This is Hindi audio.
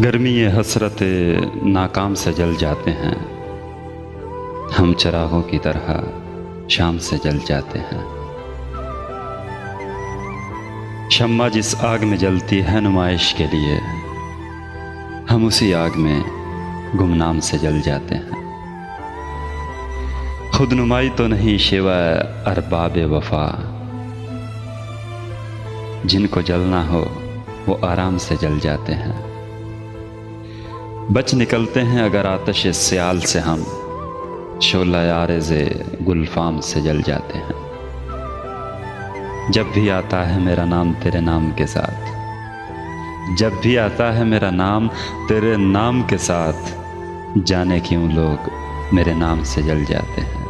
गर्मी ये हसरत नाकाम से जल जाते हैं, हम चिरागों की तरह शाम से जल जाते हैं। शम्मा जिस आग में जलती है नुमाइश के लिए, हम उसी आग में गुमनाम से जल जाते हैं। खुद नुमाई तो नहीं शिवाय अरबाब वफा, जिनको जलना हो वो आराम से जल जाते हैं। बच निकलते हैं अगर आतिश सियाल से हम, शोला आरज़े गुलफाम से जल जाते हैं। जब भी आता है मेरा नाम तेरे नाम के साथ, जब भी आता है मेरा नाम तेरे नाम के साथ, जाने क्यों लोग मेरे नाम से जल जाते हैं।